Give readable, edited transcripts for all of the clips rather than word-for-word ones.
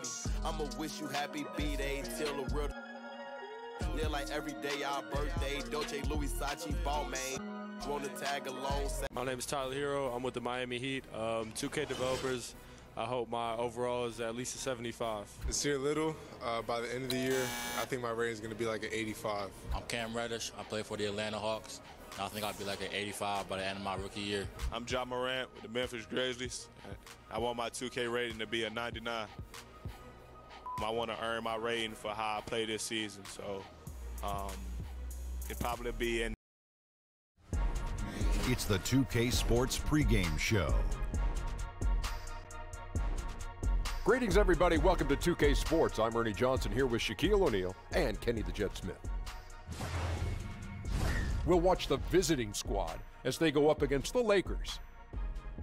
Cody. I'ma wish you happy B-Day till the real. Yeah, like every day our birthday. Dolce, Louis, Sachi, Balmain. Wanna tag along. My name is Tyler Hero. I'm with the Miami Heat. 2K developers. I hope my overall is at least a 75. Nasir Little, by the end of the year, I think my rating is going to be like an 85. I'm Cam Reddish. I play for the Atlanta Hawks. I think I'll be like an 85 by the end of my rookie year. I'm John Morant with the Memphis Grizzlies. I want my 2K rating to be a 99. I want to earn my rating for how I play this season, so it'd probably be in. It's the 2K Sports pregame show. Greetings, everybody. Welcome to 2K Sports. I'm Ernie Johnson here with Shaquille O'Neal and Kenny the Jet Smith. We'll watch the visiting squad as they go up against the Lakers.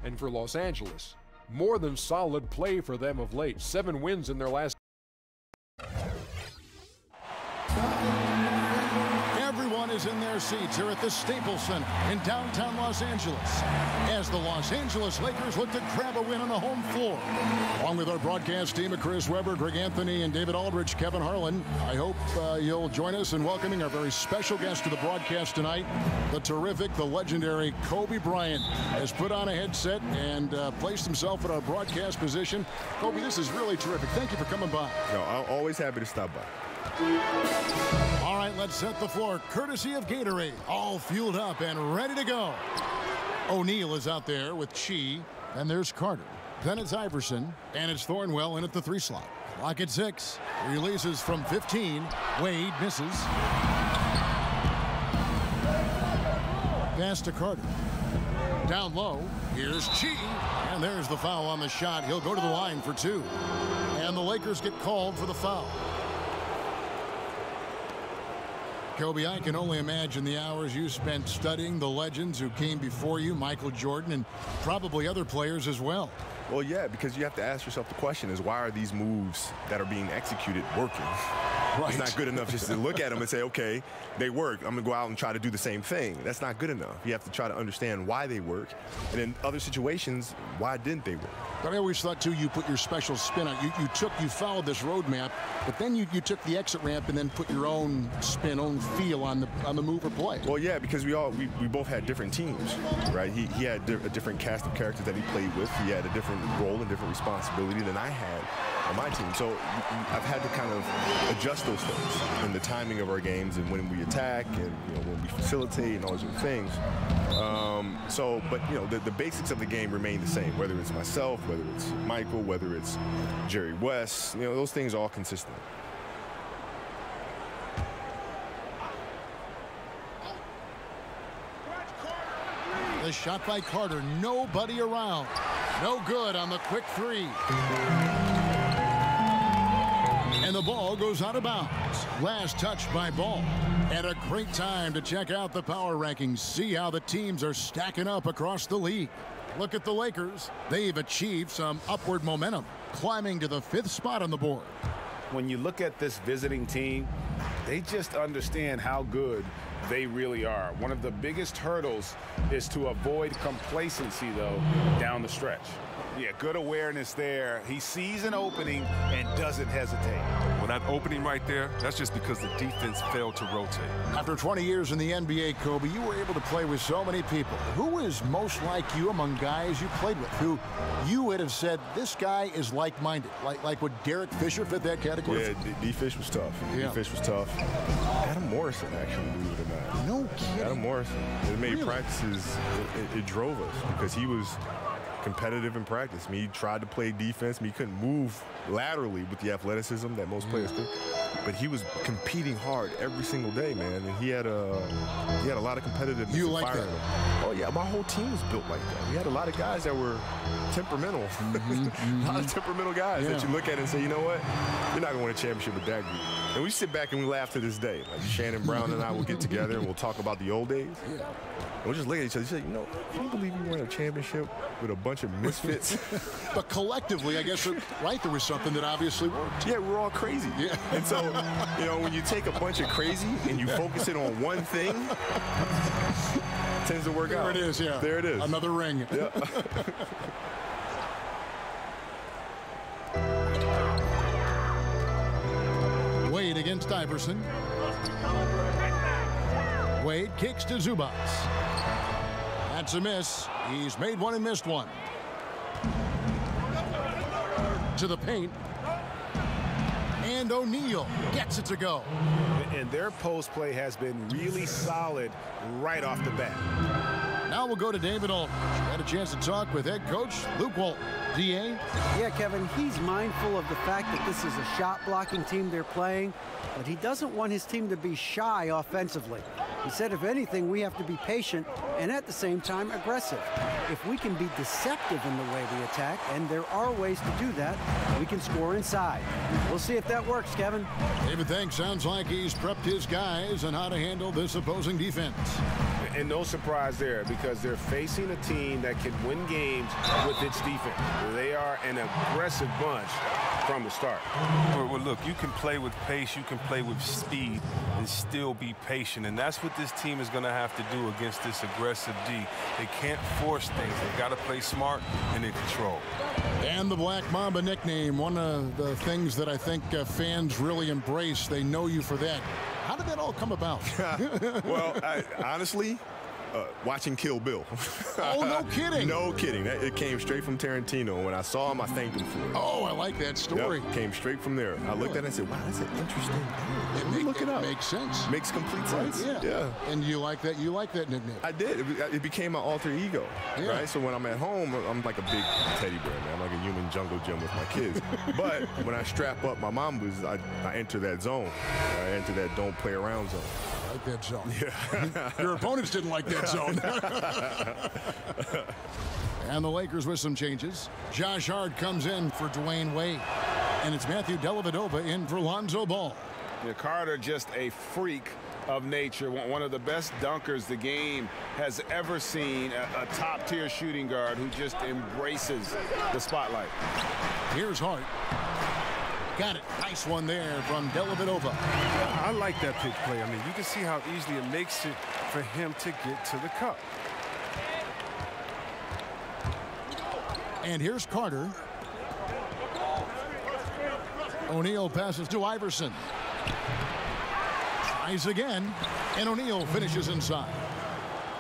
And for Los Angeles, more than solid play for them of late. 7 wins in their last. Everyone is in their seats here at the Staples Center in downtown Los Angeles as the Los Angeles Lakers look to grab a win on the home floor. Along with our broadcast team of Chris Webber, Greg Anthony, and David Aldridge, Kevin Harlan, I hope you'll join us in welcoming our very special guest to the broadcast tonight. The terrific, the legendary Kobe Bryant has put on a headset and placed himself in our broadcast position. Kobe, this is really terrific. Thank you for coming by. No, I'm always happy to stop by. All right, let's set the floor courtesy of Gatorade. All fueled up and ready to go. O'Neal is out there with Chi, and there's Carter. Then it's Iverson, and it's Thornwell in at the 3 slot. Clock at 6. Releases from 15. Wade misses. Pass to Carter. Down low. Here's Chi, and there's the foul on the shot. He'll go to the line for 2. And the Lakers get called for the foul. Kobe, I can only imagine the hours you spent studying the legends who came before you, Michael Jordan, and probably other players as well. Well, yeah, because you have to ask yourself the question is, why are these moves that are being executed working? Right. It's not good enough just to look at them and say, okay, they work. I'm going to go out and try to do the same thing. That's not good enough. You have to try to understand why they work. And in other situations, why didn't they work? But I always thought, too, you put your special spin on it. You followed this roadmap, but then you took the exit ramp and then put your own spin, own feel on the move or play. Well, yeah, because we both had different teams, right? He had a different cast of characters that he played with. He had a different role and different responsibility than I had on my team. So I've had to kind of adjust those things in the timing of our games and when we attack and when we facilitate and all those other things. But the basics of the game remain the same, whether it's myself, whether it's Michael, whether it's Jerry West, those things are all consistent. The shot by Carter, nobody around. No good on the quick 3. And the ball goes out of bounds. Last touch by Ball. And a great time to check out the power rankings. See how the teams are stacking up across the league. Look at the Lakers. They've achieved some upward momentum, climbing to the 5th spot on the board. When you look at this visiting team, they just understand how good they really are. One of the biggest hurdles is to avoid complacency, though, down the stretch. Yeah, good awareness there. He sees an opening and doesn't hesitate. Well, that opening right there, that's just because the defense failed to rotate. After 20 years in the NBA, Kobe, you were able to play with so many people. Who is most like you among guys you played with, who you would have said, this guy is like-minded? Like would Derek Fisher fit that category? Yeah, D-Fish was tough. Yeah. D-Fish was tough. Adam Morrison, actually, believe it or not. No kidding. Adam Morrison. It made practices, it drove us because he was competitive in practice. He tried to play defense. He couldn't move laterally with the athleticism that most players do. But he was competing hard every single day, man. And he had a lot of competitiveness. You like that? Oh, yeah. My whole team was built like that. We had a lot of guys that were temperamental. A lot of temperamental guys that you look at and say, you know what? You're not going to win a championship with that group. And we sit back and we laugh to this day. Like Shannon Brown and I will get together and we'll talk about the old days. Yeah. And we'll just look at each other and say, can you believe we won a championship with a bunch of misfits? But collectively, I guess, right, there was something that obviously worked. Yeah, we're all crazy. Yeah. And so, when you take a bunch of crazy and you focus it on one thing, it tends to work out. There it is, yeah. There it is. Another ring. Yeah. against Iverson. Wade kicks to Zubac. That's a miss. He's made one and missed one. To the paint. And O'Neal gets it to go. And their post play has been really solid right off the bat. Now we'll go to David Aldridge. Had a chance to talk with head coach Luke Walton. DA? Yeah, Kevin, he's mindful of the fact that this is a shot-blocking team they're playing, but he doesn't want his team to be shy offensively. He said, if anything, we have to be patient and at the same time aggressive. If we can be deceptive in the way we attack, and there are ways to do that, we can score inside. We'll see if that works, Kevin. David thinks sounds like he's prepped his guys on how to handle this opposing defense. And no surprise there, because they're facing a team that can win games with its defense. They are an aggressive bunch from the start. Well, look, you can play with pace, you can play with speed, and still be patient. And that's what this team is going to have to do against this aggressive D. They can't force things. They've got to play smart and in control. And the Black Mamba nickname, one of the things that I think fans really embrace. They know you for that. How did that all come about? Well, honestly, watching Kill Bill. Oh, no kidding. No kidding. It came straight from Tarantino. When I saw him, I thanked him for it. Oh, I like that story. Yep, came straight from there. I looked at it and said, wow, that's an interesting thing. Look it up. Makes sense. Makes complete sense. Yeah. And you like that? You like that nickname? I did. It became my alter ego, right? So when I'm at home, I'm like a big teddy bear, man. I'm like a human jungle gym with my kids. But when I strap up my Mambas, I enter that zone. I enter that don't play around zone. I like that zone. Yeah. Your opponents didn't like that zone. And the Lakers with some changes. Josh Hart comes in for Dwayne Wade. And it's Matthew Dellavedova in for Lonzo Ball. Yeah, Carter, just a freak of nature. One of the best dunkers the game has ever seen. A top-tier shooting guard who just embraces the spotlight. Here's Hart. Got it. Nice one there from Dellavedova. I like that pick play. I mean, you can see how easily it makes it for him to get to the cup. And here's Carter. O'Neal passes to Iverson. Tries again, and O'Neal finishes inside.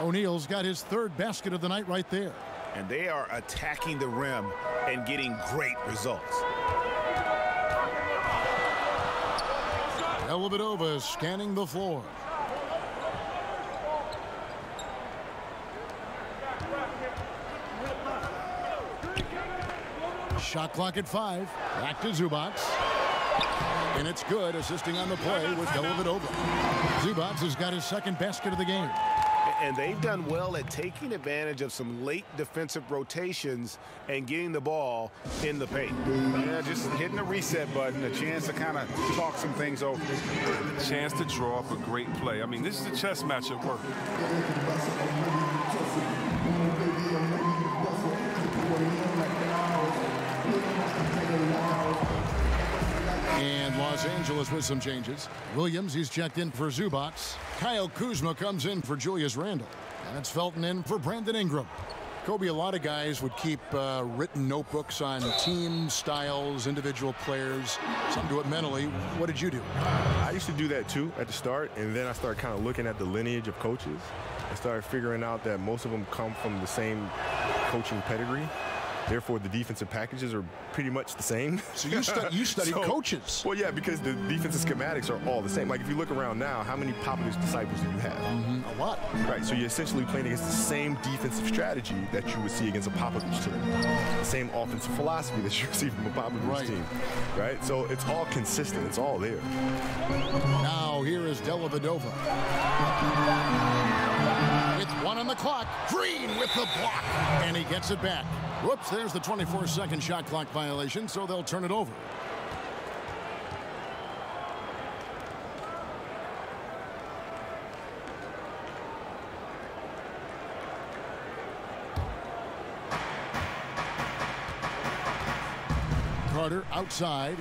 O'Neal's got his third basket of the night right there. And they are attacking the rim and getting great results. Dellavedova scanning the floor. Shot clock at 5. Back to Zubac. And it's good, assisting on the play with Dellavedova. Zubac has got his second basket of the game. And they've done well at taking advantage of some late defensive rotations and getting the ball in the paint. Yeah, just hitting the reset button, a chance to kind of talk some things over. A chance to draw up a great play. I mean, this is a chess match at work. And Los Angeles with some changes. Williams, he's checked in for Zubac. Kyle Kuzma comes in for Julius Randle. And it's Felton in for Brandon Ingram. Kobe, a lot of guys would keep written notebooks on team styles, individual players. Some do it mentally. What did you do? I used to do that too at the start, and then I started kind of looking at the lineage of coaches. I started figuring out that most of them come from the same coaching pedigree. Therefore, the defensive packages are pretty much the same. So you studied coaches. Well, yeah, because the defensive schematics are all the same. Like, if you look around now, how many Popovich disciples do you have? A lot. Right, so you're essentially playing against the same defensive strategy that you would see against a Popovich team. The same offensive philosophy that you would see from a Popovich team. Right? So it's all consistent. It's all there. Now, here is Dellavedova. With 1 on the clock. Green with the block. And he gets it back. Whoops, there's the 24-second shot clock violation, so they'll turn it over. Carter outside.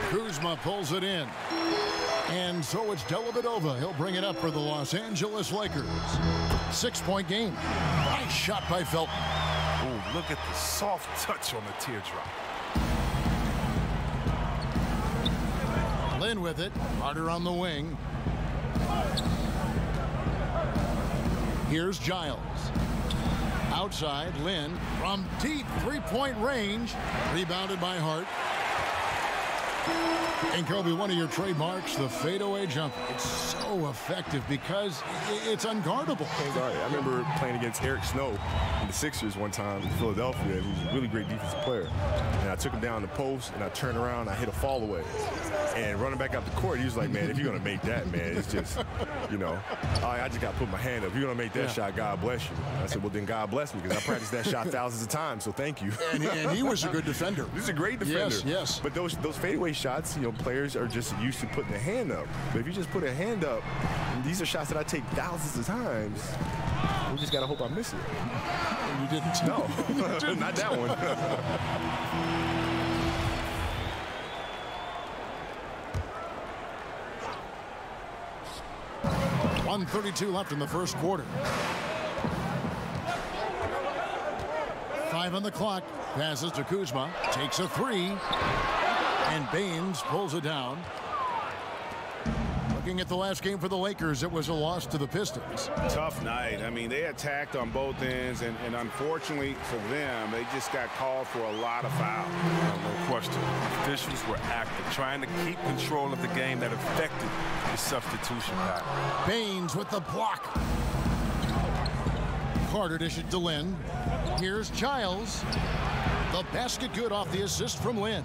Kuzma pulls it in. And so it's Dellavedova. He'll bring it up for the Los Angeles Lakers. 6-point game. Nice shot by Felton. Oh, look at the soft touch on the teardrop. Lynn with it. Harder on the wing. Here's Giles. Outside, Lynn from deep three-point range. Rebounded by Hart. And Kobe, one of your trademarks, the fadeaway jumper. It's so effective because it's unguardable. I remember playing against Eric Snow in the Sixers one time in Philadelphia. He was a really great defensive player. And I took him down the post, and I turned around, and I hit a fall away. And running back up the court, he was like, man, if you're going to make that, man, it's just, you know, I just got to put my hand up. If you're going to make that shot, God bless you. And I said, well, then God bless me, because I practiced that shot thousands of times, so thank you. And he was a good defender. He's a great defender. Yes. But those fadeaway shots, you know, players are just used to putting their hand up. But if you just put a hand up, these are shots that I take thousands of times. We just got to hope I miss it. And you didn't? No, not that one. 1:32 left in the first quarter. 5 on the clock. Passes to Kuzma. Takes a three. And Baines pulls it down. Looking at the last game for the Lakers, it was a loss to the Pistons. Tough night. I mean, they attacked on both ends, and unfortunately for them, they just got called for a lot of fouls. No question. Officials were active, trying to keep control of the game that affected the substitution pattern. Baines with the block. Carter dished to Lynn. Here's Giles. The basket good off the assist from Lynn.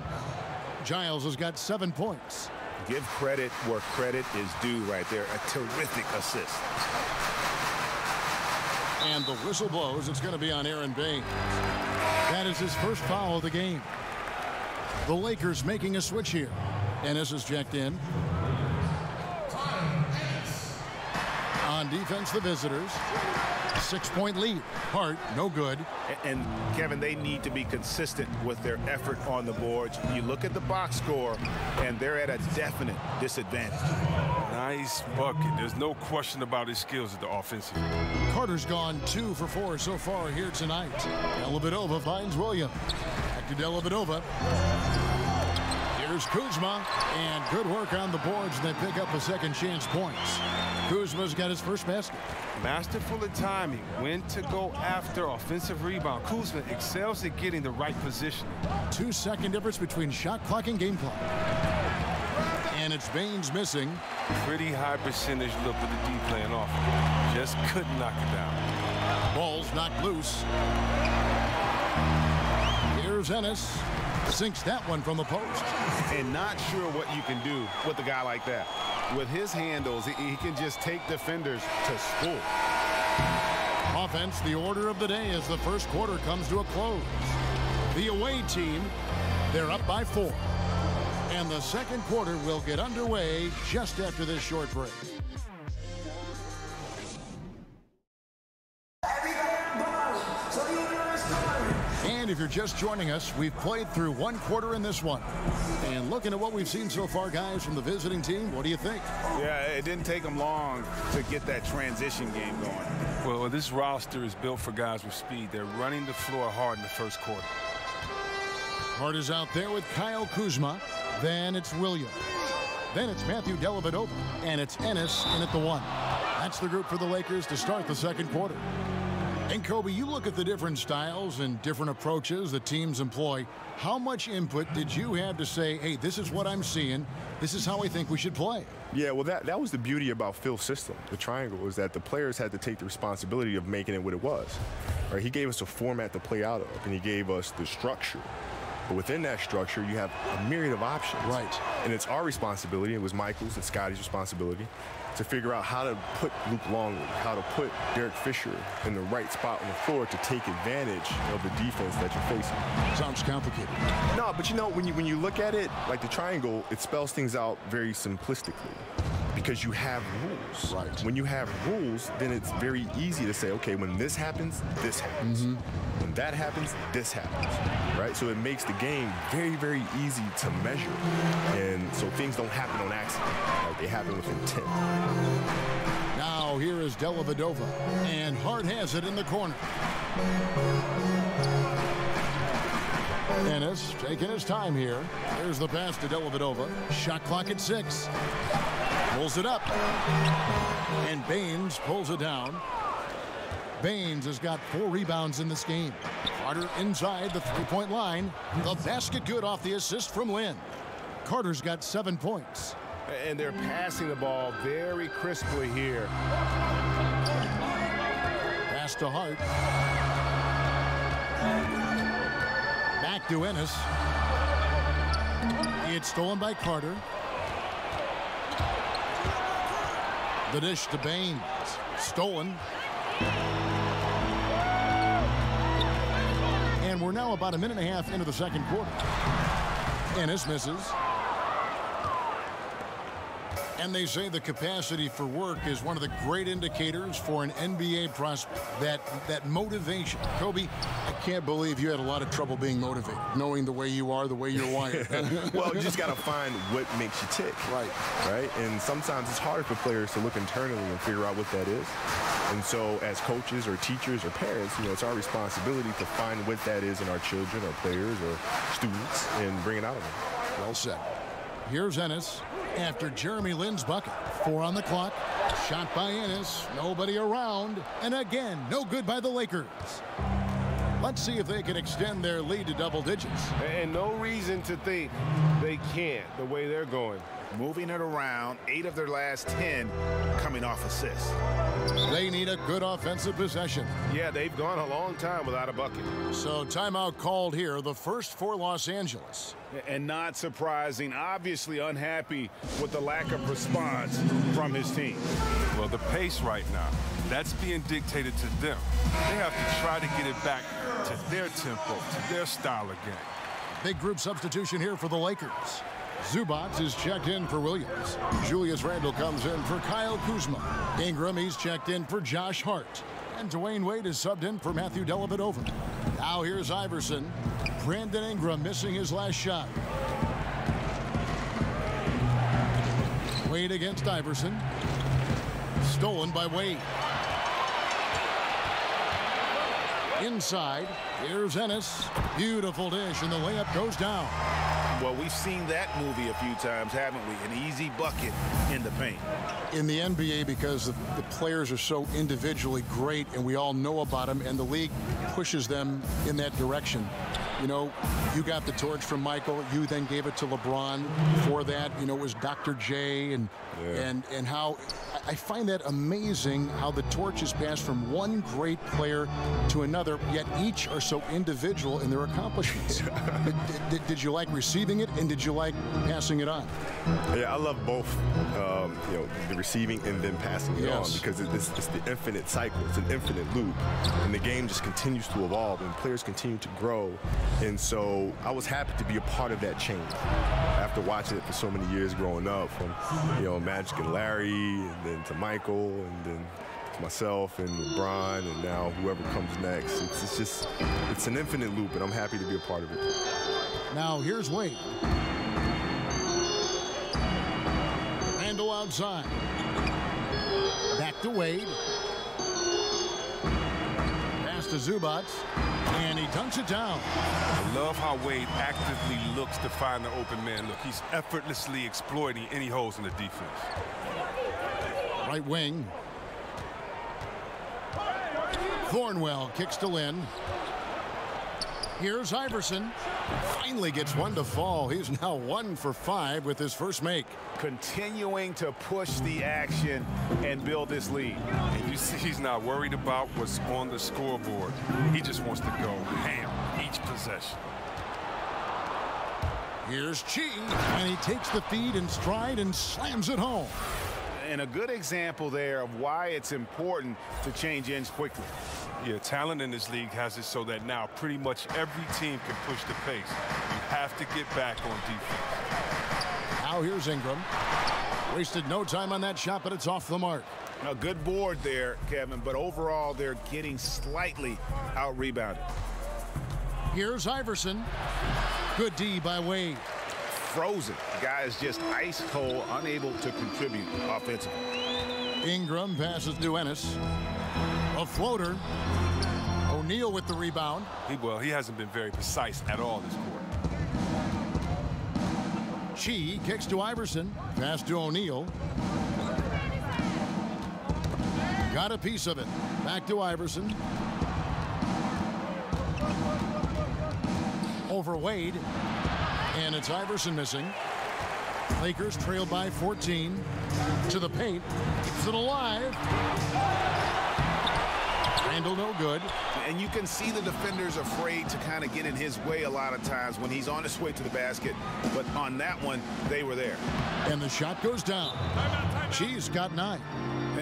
Giles has got 7 points. Give credit where credit is due right there. A terrific assist. And the whistle blows. It's going to be on Aaron Baines. That is his first foul of the game. The Lakers making a switch here. Ennis is checked in. On defense, the visitors. 6-point lead. Hart, no good. And Kevin, they need to be consistent with their effort on the boards. You look at the box score, and they're at a definite disadvantage. Nice bucket. There's no question about his skills at the offensive end. Carter's gone 2 for 4 so far here tonight. Dellavedova finds Williams. Back to Dellavedova. Here's Kuzma, and good work on the boards, and they pick up a second chance points. Kuzma's got his first basket. Masterful at timing, when to go after offensive rebound. Kuzma excels at getting the right position. 2-second difference between shot clock and game clock. And it's Baines missing. Pretty high percentage look with the D playing off. Just couldn't knock it down. Ball's knocked loose. Here's Ennis. Sinks that one from the post. And not sure what you can do with a guy like that. With his handles, he can just take defenders to school. Offense, the order of the day as the first quarter comes to a close. The away team, they're up by 4. And the second quarter will get underway just after this short break. And if you're just joining us, we've played through 1 quarter in this one. And looking at what we've seen so far, guys, from the visiting team, what do you think? Yeah, it didn't take them long to get that transition game going. Well, this roster is built for guys with speed. They're running the floor hard in the first quarter. Hart is out there with Kyle Kuzma. Then it's Williams. Then it's Matthew Dellavedova. And it's Ennis in at the 1. That's the group for the Lakers to start the second quarter. And Kobe, you look at the different styles and different approaches that teams employ. How much input did you have to say, hey, this is what I'm seeing. This is how I think we should play? Yeah, well, that was the beauty about Phil's system. The triangle was that the players had to take the responsibility of making it what it was. Right? He gave us a format to play out of, and he gave us the structure. But within that structure, you have a myriad of options. Right. And it's our responsibility, it was Michael's and Scotty's responsibility, to figure out how to put Luke Longley, how to put Derek Fisher in the right spot on the floor to take advantage of the defense that you're facing. Sounds complicated. No, but you know, when you look at it, like the triangle, it spells things out very simplistically because you have rules. Right. When you have rules, then it's very easy to say, okay, when this happens, this happens. Mm-hmm. When that happens, this happens, right? So it makes the game very, very easy to measure. And so things don't happen on accident, like they happen with intent. Now here is Dellavedova, and Hart has it in the corner. Ennis taking his time here. There's the pass to Dellavedova. Shot clock at 6. Pulls it up. And Baines pulls it down. Baines has got 4 rebounds in this game. Carter inside the three-point line. The basket good off the assist from Lynn. Carter's got 7 points. And they're passing the ball very crisply here. Pass to Hart. Back to Ennis. It's stolen by Carter. The dish to Baines. Stolen. And we're now about a minute and a half into the second quarter. Ennis misses. And they say the capacity for work is one of the great indicators for an NBA prospect. That motivation. Kobe, I can't believe you had a lot of trouble being motivated, knowing the way you are, the way you're wired. Well, you just got to find what makes you tick. Right. And sometimes it's hard for players to look internally and figure out what that is. And so as coaches or teachers or parents, it's our responsibility to find what that is in our children or players or students and bring it out of them. Well said. Here's Ennis after Jeremy Lin's bucket. 4 on the clock. Shot by Ennis. Nobody around. And again, no good by the Lakers. Let's see if they can extend their lead to double digits. And no reason to think they can't the way they're going. Moving it around, 8 of their last 10 coming off assists. They need a good offensive possession. Yeah, they've gone a long time without a bucket. So timeout called here, the first for Los Angeles. And not surprising, obviously unhappy with the lack of response from his team. Well, the pace right now, that's being dictated to them. They have to try to get it back to their tempo, to their style of game. Big group substitution here for the Lakers. Zubac is checked in for Williams. Julius Randle comes in for Kyle Kuzma. Ingram, he's checked in for Josh Hart. And Dwayne Wade is subbed in for Matthew Dellavedova. Now here's Iverson. Brandon Ingram missing his last shot. Wade against Iverson. Stolen by Wade. Inside, here's Ennis. Beautiful dish, and the layup goes down. Well, we've seen that movie a few times, haven't we? An easy bucket in the paint. In the NBA, because the players are so individually great and we all know about them, and the league pushes them in that direction. You got the torch from Michael. You then gave it to LeBron. Before that, it was Dr. J. And how I find that amazing how the torch is passed from one great player to another, yet each are so individual in their accomplishments. Did you like receiving it, and did you like passing it on? Yeah, I love both, the receiving and then passing it on, because it's the infinite cycle. It's an infinite loop, and the game just continues to evolve, and players continue to grow. And so I was happy to be a part of that change after watching it for so many years growing up, from Magic and Larry, and then to Michael, and then to myself and LeBron, and now whoever comes next. It's an infinite loop, and I'm happy to be a part of it. Now here's Wade. Randle outside. Back to Wade. Pass to Zubac. And he dunks it down. I love how Wade actively looks to find the open man look. He's effortlessly exploiting any holes in the defense. Right wing. Thornwell kicks to Lynn. Here's Iverson. Finally gets one to fall. He's now 1 for 5 with his first make. Continuing to push the action and build this lead. And you see he's not worried about what's on the scoreboard. He just wants to go ham each possession. Here's Chi, and he takes the feed in stride and slams it home. And a good example there of why it's important to change ends quickly. Yeah, talent in this league has it so that now pretty much every team can push the pace. You have to get back on defense. Now here's Ingram. Wasted no time on that shot, but it's off the mark. A good board there, Kevin, but overall they're getting slightly out-rebounded. Here's Iverson. Good D by Wade. Frozen. The guy is just ice cold, unable to contribute offensively. Ingram passes to Ennis. A floater. O'Neal with the rebound. He hasn't been very precise at all this quarter. Chi kicks to Iverson. Pass to O'Neal. Got a piece of it. Back to Iverson. Over Wade. And it's Iverson missing. Lakers trail by 14. To the paint. Keeps it alive. Randall no good. And you can see the defenders afraid to kind of get in his way a lot of times when he's on his way to the basket. But on that one, they were there. And the shot goes down. Chi's got 9.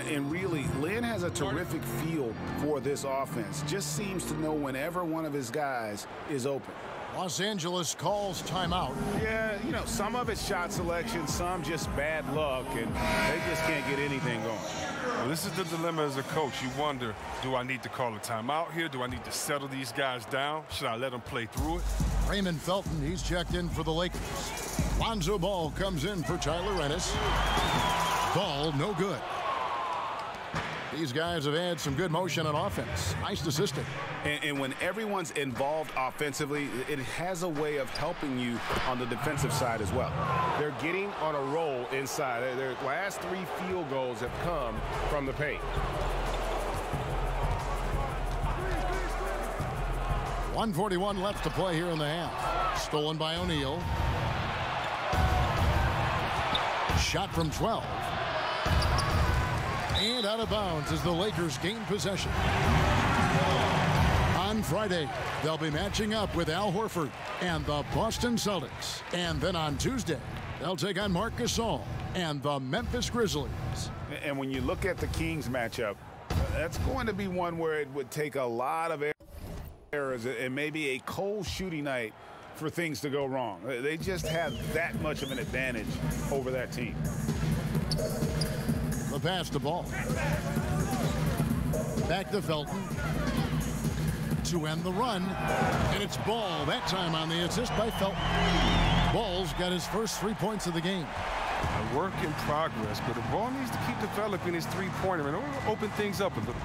And really, Lynn has a terrific feel for this offense. Just seems to know whenever one of his guys is open. Los Angeles calls timeout. Yeah, you know, some of it's shot selection, some just bad luck, and they just can't get anything going. Well, this is the dilemma as a coach. You wonder, do I need to call a timeout here? Do I need to settle these guys down? Should I let them play through it? Raymond Felton, he's checked in for the Lakers. Lonzo Ball comes in for Tyler Ennis. Ball, no good. These guys have had some good motion on offense. Nice assisting. And when everyone's involved offensively, it has a way of helping you on the defensive side as well. They're getting on a roll inside. Their last 3 field goals have come from the paint. 1:41 left to play here in the half. Stolen by O'Neal. Shot from 12. And out of bounds as the Lakers gain possession. On Friday, they'll be matching up with Al Horford and the Boston Celtics. And then on Tuesday, they'll take on Marc Gasol and the Memphis Grizzlies. And when you look at the Kings matchup, that's going to be one where it would take a lot of errors and maybe a cold shooting night for things to go wrong. They just have that much of an advantage over that team. The pass to Ball. Back to Felton. To end the run. And it's Ball that time on the assist by Felton. Ball's got his first 3 points of the game. A work in progress, but the ball needs to keep developing his three-pointer and open things up a little.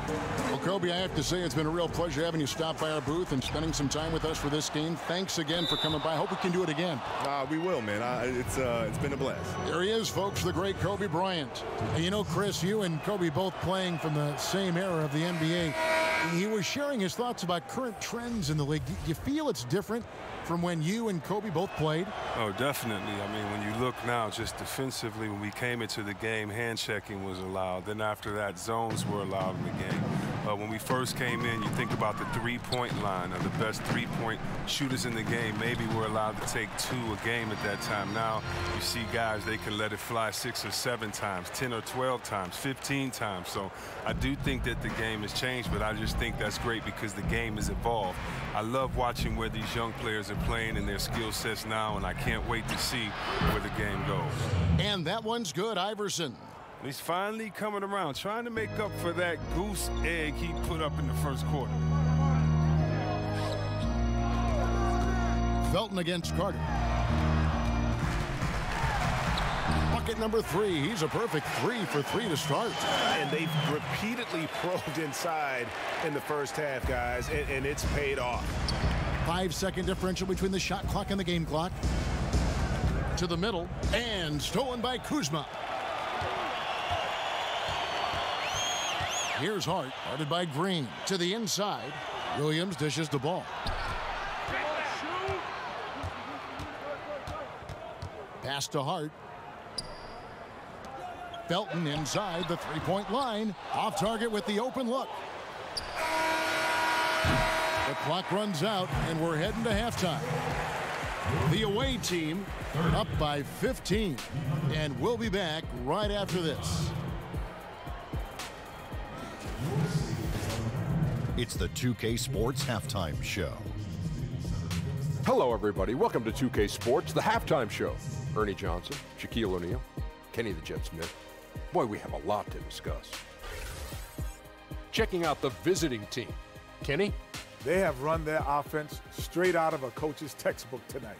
Well, Kobe, I have to say it's been a real pleasure having you stop by our booth and spending some time with us for this game. Thanks again for coming by. I hope we can do it again. We will, man. It's been a blast. There he is, folks, the great Kobe Bryant. And you know, Chris, you and Kobe both playing from the same era of the NBA. He was sharing his thoughts about current trends in the league. Do you feel it's different from when you and Kobe both played? Oh, definitely. I mean, when you look now, just defensively, when we came into the game, hand checking was allowed. Then after that, zones were allowed in the game. When we first came in, you think about the three-point line of the best three-point shooters in the game. Maybe we're allowed to take 2 a game at that time. Now you see guys, they can let it fly 6 or 7 times, 10 or 12 times, 15 times. So I do think that the game has changed, but I just think that's great because the game has evolved. I love watching where these young players are playing and their skill sets now, and I can't wait to see where the game goes. And that one's good, Iverson. He's finally coming around, trying to make up for that goose egg he put up in the first quarter. Felton against Carter. Bucket number 3. He's a perfect 3 for 3 to start. And they've repeatedly probed inside in the first half, guys, and it's paid off. 5-second differential between the shot clock and the game clock. To the middle, and stolen by Kuzma. Here's Hart, guarded by Green. To the inside, Williams dishes the ball. Pass to Hart. Felton inside the three-point line. Off target with the open look. The clock runs out, and we're heading to halftime. The away team up by 15, and we'll be back right after this. It's the 2K Sports Halftime Show. Hello, everybody. Welcome to 2K Sports, the halftime show. Ernie Johnson, Shaquille O'Neal, Kenny the Jet Smith. Boy, we have a lot to discuss. Checking out the visiting team. Kenny? They have run their offense straight out of a coach's textbook tonight.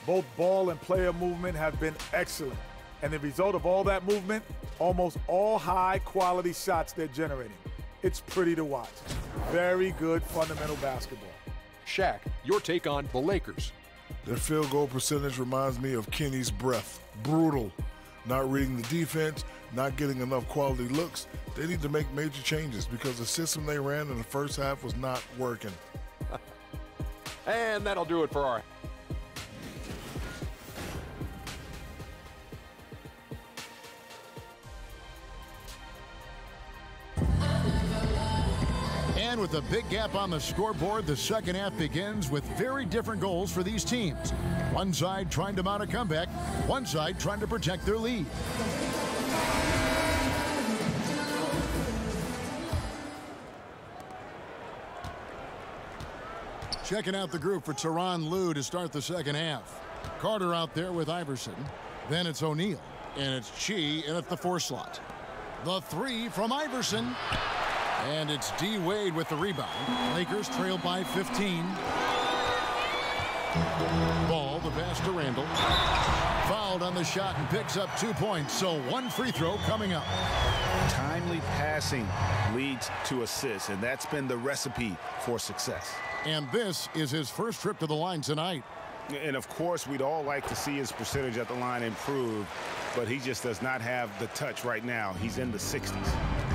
Both ball and player movement have been excellent. And the result of all that movement, almost all high-quality shots they're generating. It's pretty to watch. very good fundamental basketball. Shaq, your take on the Lakers. Their field goal percentage reminds me of Kenny's breath. Brutal. Not reading the defense, not getting enough quality looks. They need to make major changes because the system they ran in the first half was not working. And that'll do it for our... And with a big gap on the scoreboard, the second half begins with very different goals for these teams. One side trying to mount a comeback, one side trying to protect their lead. Checking out the group for Tyronn Lue to start the second half. Carter out there with Iverson. Then it's O'Neal. And it's Chi in at the 4 slot. The 3 from Iverson. And it's D. Wade with the rebound. Lakers trail by 15. Ball, the pass to Randall. Fouled on the shot and picks up 2 points. So 1 free throw coming up. Timely passing leads to assists, and that's been the recipe for success. And this is his first trip to the line tonight. And of course, we'd all like to see his percentage at the line improve, but he just does not have the touch right now. He's in the 60s.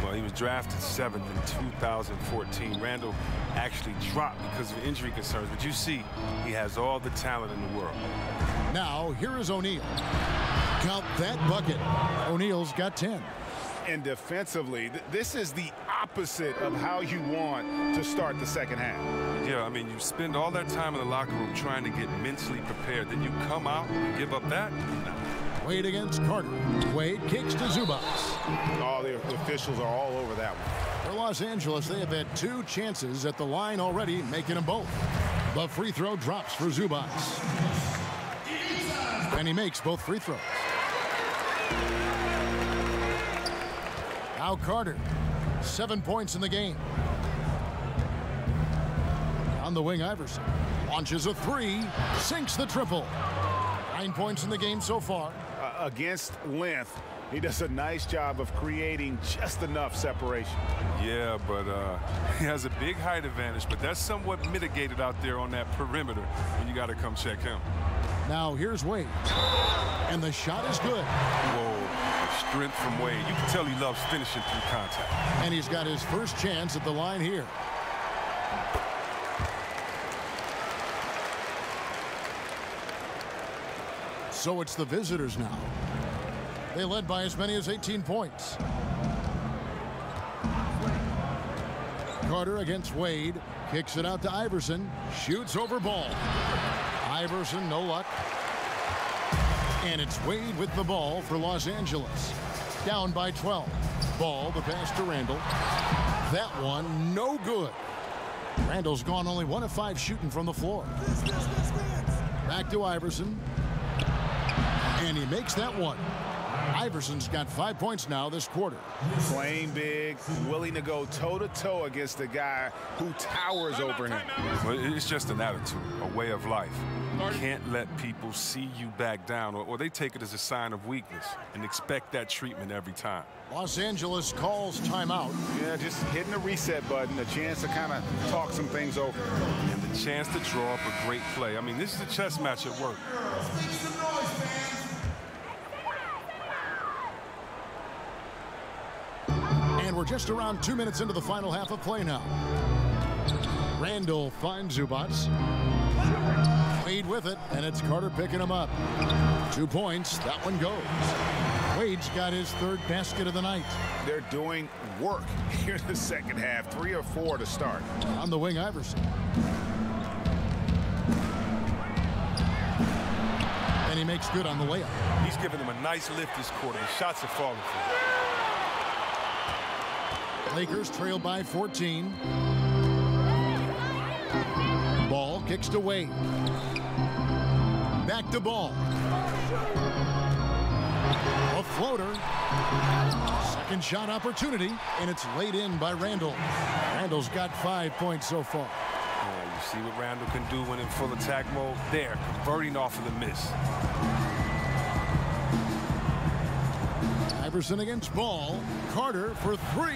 Well, he was drafted 7th in 2014. Randall actually dropped because of injury concerns, but you see, he has all the talent in the world. Now, here is O'Neal. Count that bucket. O'Neal's got 10. And defensively, this is the opposite of how you want to start the second half. Yeah, I mean, you spend all that time in the locker room trying to get mentally prepared. Then you come out and give up that? No. Wade against Carter. Wade kicks to Zubac. Oh, the officials are all over that one. For Los Angeles, they have had 2 chances at the line already, making them both. The free throw drops for Zubac. And he makes both free throws. Now Carter, 7 points in the game. On the wing, Iverson launches a 3, sinks the triple. 9 points in the game so far. Against length, he does a nice job of creating just enough separation. Yeah, but he has a big height advantage, but that's somewhat mitigated out there on that perimeter when you got to come check him. Now here's Wade, and the shot is good. Whoa, strength from Wade. You can tell he loves finishing through contact. And he's got his first chance at the line here. So it's the visitors now. They led by as many as 18 points. Carter against Wade. Kicks it out to Iverson. Shoots over Ball. Iverson, no luck. And it's Wade with the ball for Los Angeles. Down by 12. Ball, the pass to Randall. That one, no good. Randall's gone only 1 of 5 shooting from the floor. Back to Iverson. And he makes that one. Iverson's got 5 points now this quarter. Playing big, willing to go toe-to-toe against the guy who towers over him. Well, it's just an attitude, a way of life. You can't let people see you back down, or they take it as a sign of weakness and expect that treatment every time. Los Angeles calls timeout. Yeah, just hitting the reset button, a chance to kind of talk some things over. And the chance to draw up a great play. I mean, this is a chess match at work. And we're just around 2 minutes into the final half of play now. Randall finds Zubac. Wade with it, and it's Carter picking him up. 2 points, that one goes. Wade's got his 3rd basket of the night. They're doing work here in the second half, 3 or 4 to start. On the wing, Iverson. And he makes good on the layup. He's giving them a nice lift this quarter. The shots are falling for him. Lakers trail by 14. Ball kicks to Wade. Back to Ball. A floater. Second shot opportunity, and it's laid in by Randall. Randall's got 5 points so far. Yeah, you see what Randall can do when in full attack mode? There, converting off of the miss. Iverson against Ball. Carter for three.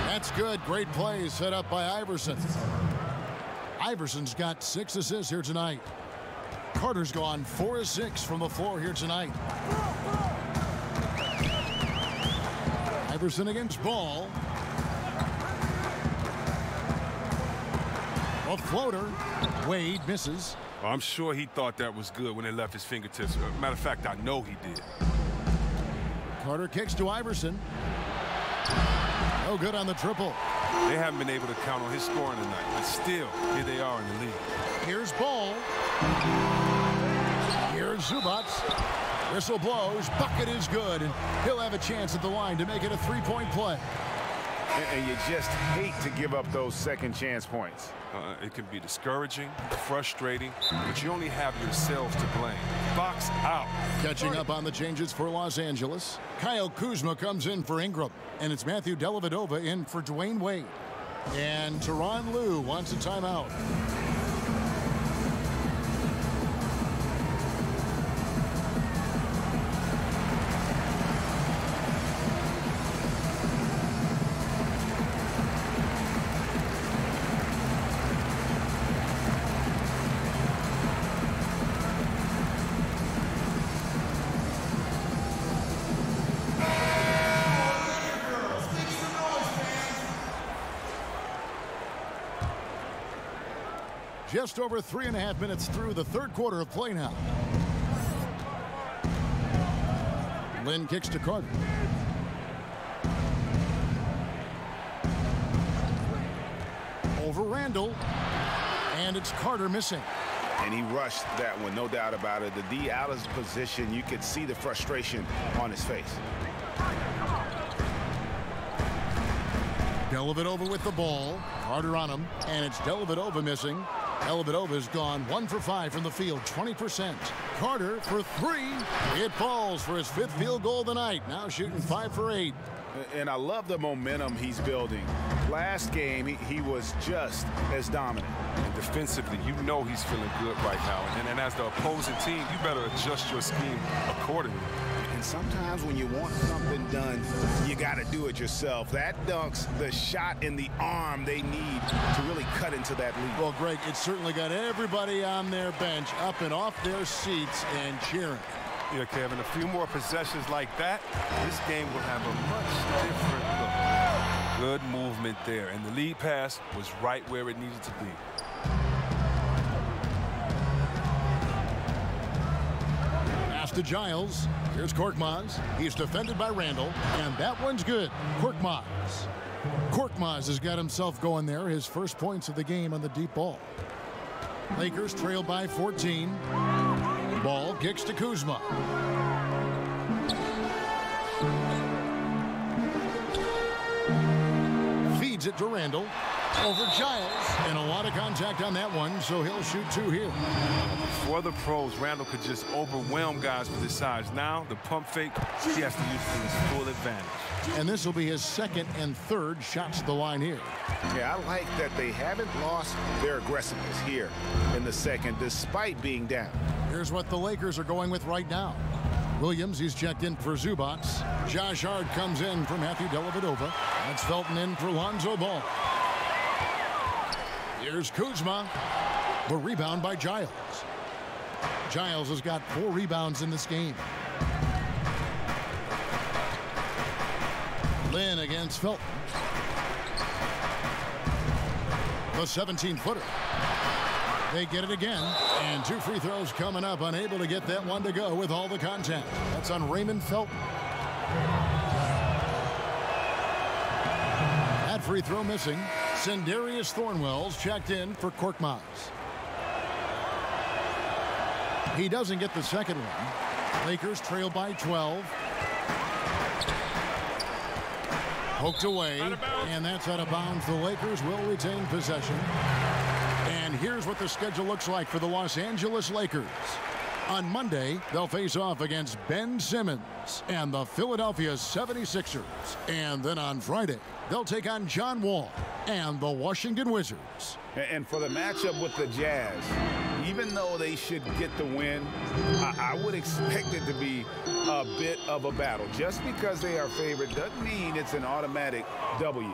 That's good. Great play set up by Iverson. Iverson's got 6 assists here tonight. Carter's gone 4 of 6 from the floor here tonight. Iverson against Ball. A floater. Wade misses. Well, I'm sure he thought that was good when it left his fingertips. Matter of fact, I know he did. Carter kicks to Iverson. No good on the triple. They haven't been able to count on his scoring tonight, but still, here they are in the league. Here's Ball. Here's Zubac. Whistle blows. Bucket is good, and he'll have a chance at the line to make it a three-point play. And you just hate to give up those second chance points. It can be discouraging, frustrating, but you only have yourselves to blame. Box out. Catching up on the changes for Los Angeles. Kyle Kuzma comes in for Ingram, and it's Matthew Dellavedova in for Dwayne Wade. And Tyronn Lue wants a timeout. Just over 3.5 minutes through the third quarter of play now. Lynn kicks to Carter. Over Randall. And it's Carter missing. And he rushed that one, no doubt about it. The D out of position, you could see the frustration on his face. Dellavedova with the ball. Carter on him. And it's Dellavedova missing. Dellavedova's gone 1 for 5 from the field, 20%. Carter for three. It falls for his 5th field goal of the night. Now shooting 5 for 8. And I love the momentum he's building. Last game, he was just as dominant. And defensively, you know he's feeling good right now. And as the opposing team, you better adjust your scheme accordingly. And sometimes when you want something done, you got to do it yourself. That dunks the shot in the arm they need to really cut into that lead. Well, Greg, it certainly got everybody on their bench up and off their seats and cheering. Yeah, Kevin, a few more possessions like that, this game will have a much different look. Good movement there, and the lead pass was right where it needed to be. Pass to Giles. Here's Korkmaz. He's defended by Randall, and that one's good. Korkmaz. Korkmaz has got himself going there, his first points of the game on the deep ball. Lakers trail by 14. Ball kicks to Kuzma. Feeds it to Randall. Over Giles. And a lot of contact on that one, so he'll shoot 2 here. Before the pros, Randall could just overwhelm guys with his size. Now, the pump fake, he has to use to his full advantage. And this will be his 2nd and 3rd shots to the line here. Yeah, I like that they haven't lost their aggressiveness here in the second, despite being down. Here's what the Lakers are going with right now. Williams, he's checked in for Zubac. Josh Hart comes in for Matthew Dellavedova. That's Felton in for Lonzo Ball. Here's Kuzma. The rebound by Giles. Giles has got 4 rebounds in this game. Lynn against Felton. The 17-footer. They get it again. And 2 free throws coming up. Unable to get that one to go with all the contact. That's on Raymond Felton. That free throw missing. Sindarius Thornwell's checked in for Korkmaz. He doesn't get the second one. Lakers trail by 12. Poked away, and that's out of bounds. The Lakers will retain possession. And here's what the schedule looks like for the Los Angeles Lakers. On Monday, they'll face off against Ben Simmons and the Philadelphia 76ers. And then on Friday, they'll take on John Wall and the Washington Wizards. And for the matchup with the Jazz, even though they should get the win, I would expect it to be a bit of a battle. Just because they are favored doesn't mean it's an automatic W.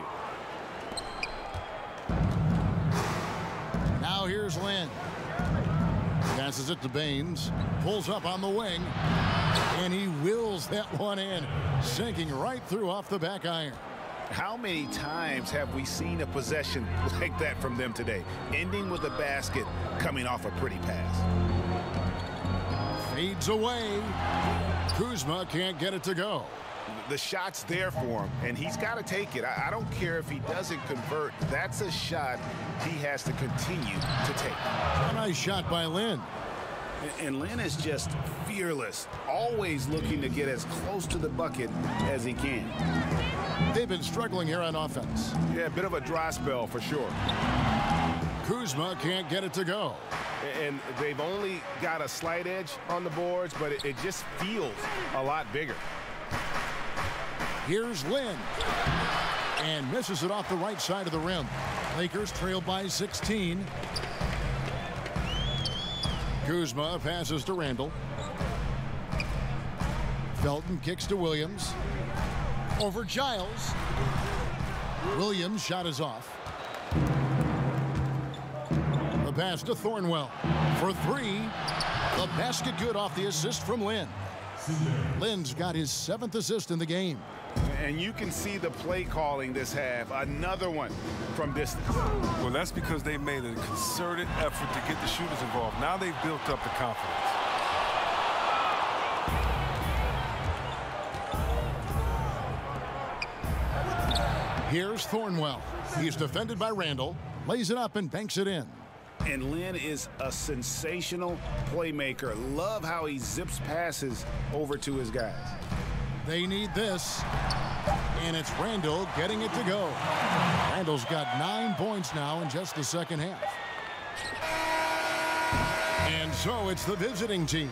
Now here's Lynn. Passes it to Baines. Pulls up on the wing. And he wills that one in. Sinking right through off the back iron. How many times have we seen a possession like that from them today? Ending with a basket, coming off a pretty pass. Fades away. Kuzma can't get it to go. The shot's there for him, and he's got to take it. I don't care if he doesn't convert. That's a shot he has to continue to take. A nice shot by Lynn. And Lynn is just fearless, always looking to get as close to the bucket as he can. They've been struggling here on offense. Yeah, a bit of a dry spell for sure. Kuzma can't get it to go. And they've only got a slight edge on the boards, but it just feels a lot bigger. Here's Lynn. And misses it off the right side of the rim. Lakers trail by 16. Kuzma passes to Randall. Felton kicks to Williams. Over Giles. Williams' shot is off. The pass to Thornwell. For three. The basket good off the assist from Lynn. Lynn's got his 7th assist in the game. And you can see the play calling this half. Another one from distance. Well, that's because they made a concerted effort to get the shooters involved. Now they've built up the confidence. Here's Thornwell. He's defended by Randall. Lays it up and banks it in. And Lynn is a sensational playmaker. Love how he zips passes over to his guys. They need this. And it's Randall getting it to go. Randall's got 9 points now in just the second half. And so it's the visiting team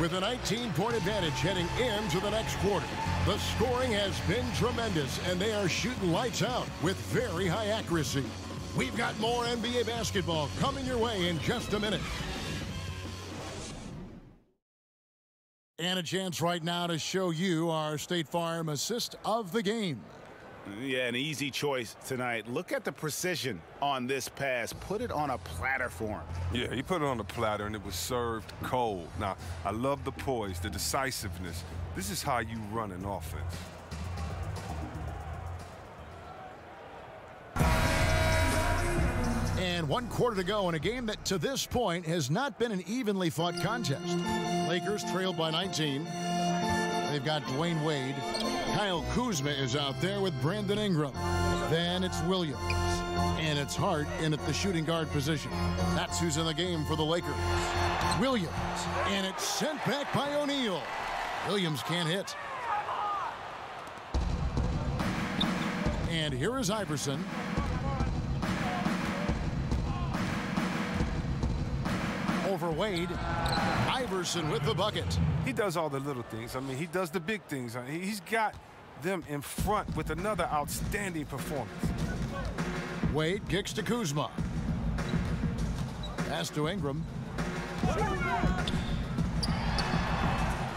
with a 19-point advantage heading into the next quarter. The scoring has been tremendous, and they are shooting lights out with very high accuracy. We've got more NBA basketball coming your way in just a minute. And a chance right now to show you our State Farm assist of the game. Yeah, an easy choice tonight. Look at the precision on this pass. Put it on a platter for him. Yeah, he put it on a platter, and it was served cold. Now, I love the poise, the decisiveness. This is how you run an offense. And 1 quarter to go in a game that to this point has not been an evenly fought contest. Lakers trailed by 19. They've got Dwayne Wade. Kyle Kuzma is out there with Brandon Ingram. Then it's Williams. And it's Hart in at the shooting guard position. That's who's in the game for the Lakers. Williams. And it's sent back by O'Neal. Williams can't hit. And here is Iverson. Over Wade. Iverson with the bucket. He does all the little things. I mean, he does the big things. He's got them in front with another outstanding performance. Wade kicks to Kuzma. Pass to Ingram.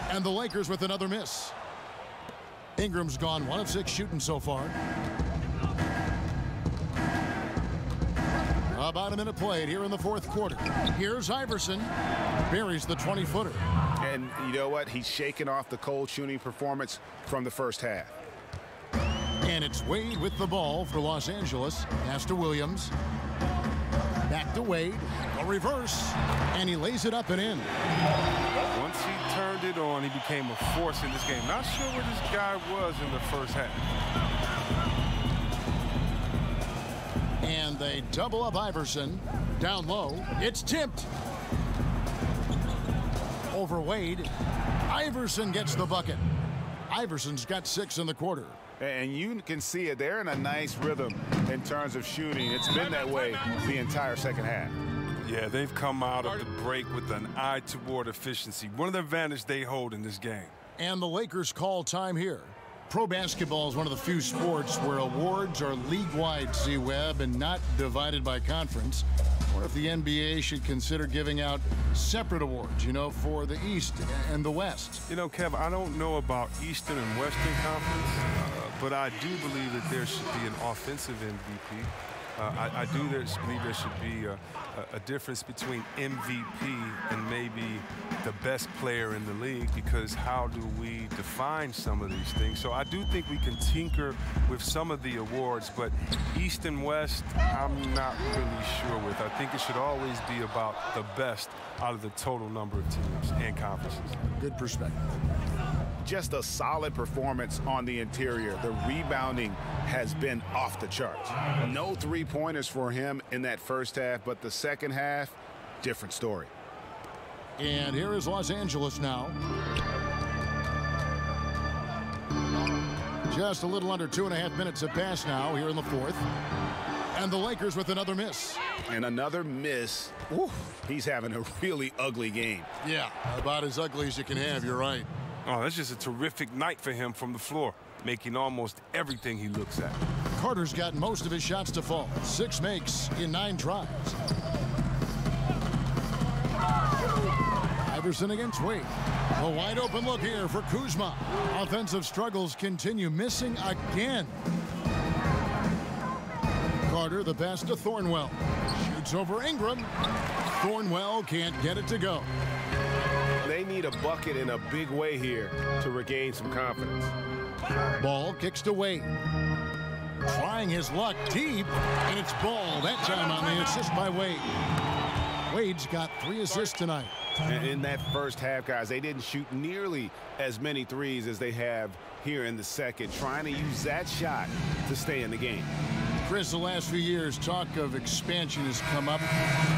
And the Lakers with another miss. Ingram's gone 1 of 6 shooting so far. About a minute played here in the 4th quarter. Here's Iverson. Buries the 20-footer. And you know what? He's shaking off the cold shooting performance from the first half. And it's Wade with the ball for Los Angeles. Pass to Williams. Back to Wade. A reverse. And he lays it up and in. Once he turned it on, he became a force in this game. Not sure where this guy was in the first half. And they double up Iverson. Down low. It's tipped. Over Wade. Iverson gets the bucket. Iverson's got 6 in the quarter. And you can see it. They're in a nice rhythm in terms of shooting. It's been that way the entire second half. Yeah, they've come out of the break with an eye toward efficiency. One of the advantages they hold in this game. And the Lakers call time here. Pro basketball is one of the few sports where awards are league-wide, C-Web, and not divided by conference. Or if the NBA should consider giving out separate awards, you know, for the East and the West. You know, Kev, I don't know about Eastern and Western Conference, but I do believe that there should be an offensive MVP. I do believe there should be a difference between MVP and maybe the best player in the league, because how do we define some of these things? So I do think we can tinker with some of the awards, but East and West, I'm not really sure with. I think it should always be about the best out of the total number of teams and conferences. Good perspective. Just a solid performance on the interior. The rebounding has been off the charts. No three-pointers for him in that first half, but the second half, different story. And here is Los Angeles now. Just a little under 2.5 minutes have passed now here in the fourth. And the Lakers with another miss. And another miss. Ooh, he's having a really ugly game. Yeah, about as ugly as you can have, you're right. Oh, that's just a terrific night for him from the floor, making almost everything he looks at. Carter's got most of his shots to fall. 6 makes in 9 tries. Iverson against Wade. A wide open look here for Kuzma. Offensive struggles continue, missing again. Carter, the pass to Thornwell. Shoots over Ingram. Thornwell can't get it to go. They need a bucket in a big way here to regain some confidence. Ball kicks to Wade. Trying his luck deep, and it's Ball that time on the assist by Wade. Wade's got 3 assists tonight. In that first half, guys, they didn't shoot nearly as many threes as they have here in the second, trying to use that shot to stay in the game. Chris, the last few years, talk of expansion has come up.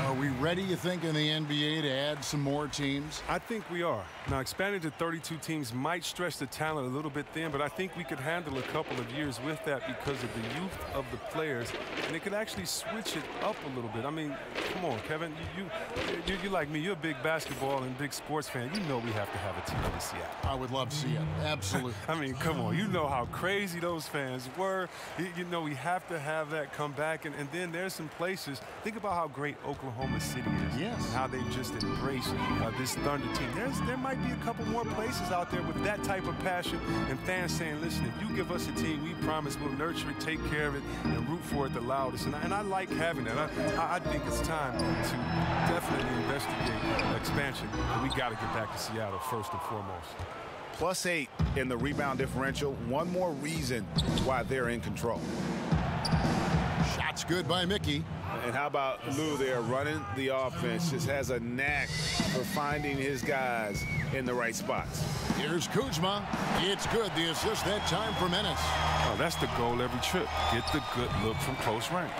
Are we ready, you think, in the NBA to add some more teams? I think we are. Now, expanding to 32 teams might stretch the talent a little bit thin, but I think we could handle a couple of years with that because of the youth of the players, and it could actually switch it up a little bit. I mean, come on, Kevin. You like me. You're a big basketball and big sports fan. You know we have to have a team in Seattle. I would love to see it. Absolutely. I mean, come on. You know how crazy those fans were. You know we have to have that come back, and then there's some places. Think about how great Oklahoma City is. Yes. And how they've just embraced this Thunder team. There might be a couple more places out there with that type of passion and fans saying, listen, if you give us a team, we promise we'll nurture it, take care of it, and root for it the loudest. And I like having that. I think it's time to definitely investigate expansion. And we got to get back to Seattle first and foremost. +8 in the rebound differential. One more reason why they're in control. Shots good by Mickey. And how about Lou there running the offense? Just has a knack for finding his guys in the right spots. Here's Kuzma. It's good. The assist that time for Menace. Oh, that's the goal every trip. Get the good look from close range.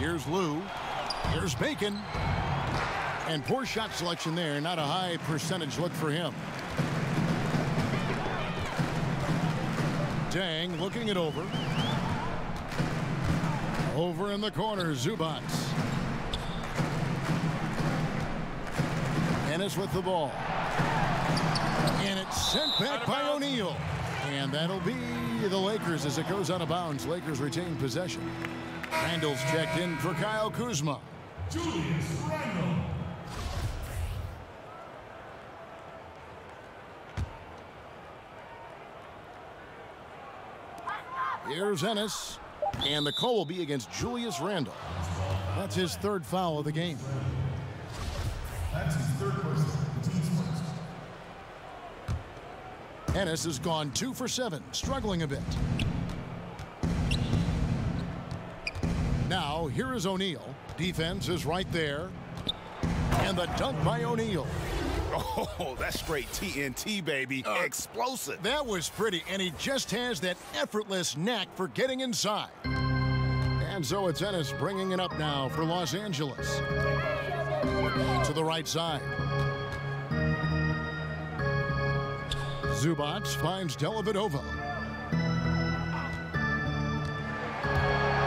Here's Lou. Here's Bacon. And poor shot selection there. Not a high percentage look for him. Dang looking it over. Over in the corner, Zubac. Ennis with the ball. And it's sent back by O'Neal. And that'll be the Lakers as it goes out of bounds. Lakers retain possession. Randall's checked in for Kyle Kuzma. Julius Randle. Here's Ennis. And the call will be against Julius Randle. That's his 3rd foul of the game. That's his 3rd person. The team's first. Ennis has gone 2 for 7, struggling a bit. Now, here is O'Neal. Defense is right there. And the dunk by O'Neal. Oh, that's straight TNT, baby. Explosive. That was pretty, and he just has that effortless knack for getting inside. And so it's Ennis bringing it up now for Los Angeles. To the right side. Zubac finds Dellavedova.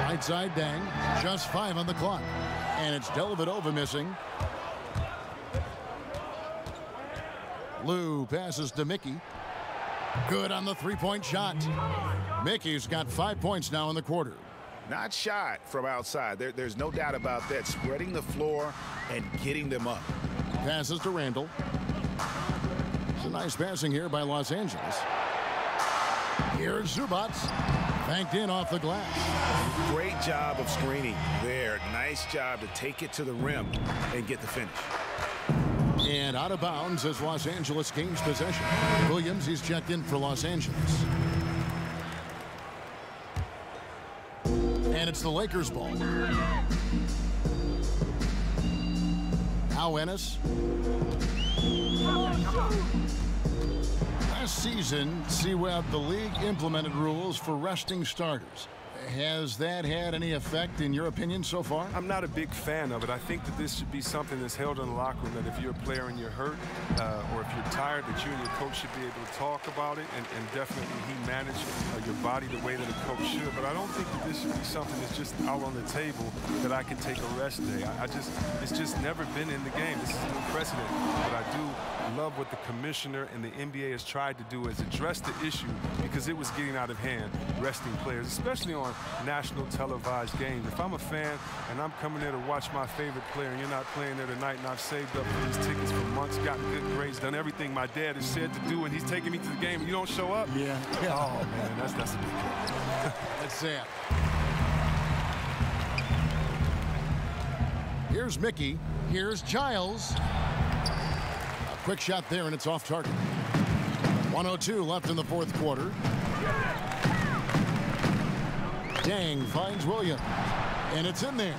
Right side, Dang. Just 5 on the clock. And it's Dellavedova missing. Lou passes to Mickey. Good on the 3-point shot. Mickey's got 5 points now in the quarter. not shot from outside. There's no doubt about that. Spreading the floor and getting them up. Passes to Randall. It's a nice passing here by Los Angeles. Here's Zubac. Banked in off the glass. Great job of screening there. Nice job to take it to the rim and get the finish. And out of bounds as Los Angeles gains possession. Williams, he's checked in for Los Angeles. And it's the Lakers ball. Now Ennis. Last season, C-Web, the league implemented rules for resting starters. Has that had any effect, in your opinion, so far? I'm not a big fan of it. I think that this should be something that's held in the locker room, that if you're a player and you're hurt or if you're tired, that you and your coach should be able to talk about it and definitely manage your body the way that a coach should. But I don't think that this should be something that's just out on the table that I can take a rest day. It's just never been in the game. This is a new precedent. But I do love what the commissioner and the NBA has tried to do is address the issue because it was getting out of hand, resting players, especially on national televised games. If I'm a fan and I'm coming there to watch my favorite player and you're not playing there tonight and I've saved up for these tickets for months, gotten good grades, done everything my dad has said to do, and he's taking me to the game and you don't show up? Yeah. Oh, man, that's a big deal. That's sad. Here's Mickey. Here's Giles. A quick shot there, and it's off target. 1:02 left in the fourth quarter. Dang finds Williams, and it's in there.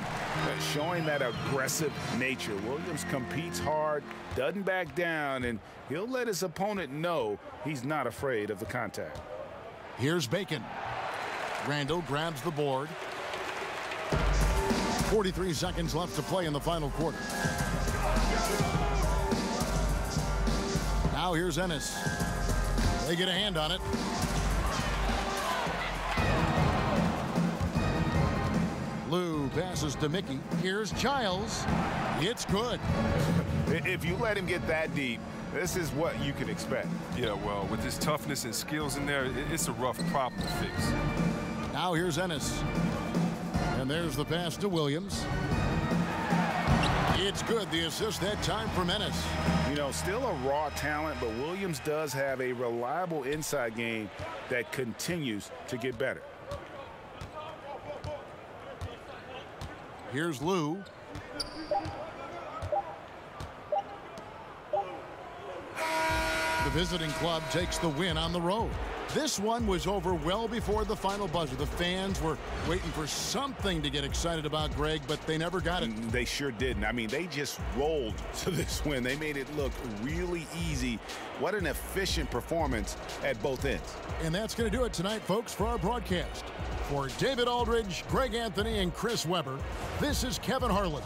Showing that aggressive nature. Williams competes hard, doesn't back down, and he'll let his opponent know he's not afraid of the contact. Here's Bacon. Randall grabs the board. 43 seconds left to play in the final quarter. Now here's Ennis. They get a hand on it. Lou passes to Mickey. Here's Giles. It's good. If you let him get that deep, this is what you can expect. Yeah, well, with his toughness and skills in there, it's a rough problem to fix. Now here's Ennis. And there's the pass to Williams. It's good. The assist that time from Ennis. You know, still a raw talent, but Williams does have a reliable inside game that continues to get better. Here's Lou. The visiting club takes the win on the road. This one was over well before the final buzzer. The fans were waiting for something to get excited about, Greg, but they never got it. They sure didn't. I mean, they just rolled to this win. They made it look really easy. What an efficient performance at both ends. And that's going to do it tonight, folks, for our broadcast. For David Aldridge, Greg Anthony, and Chris Webber, this is Kevin Harlan.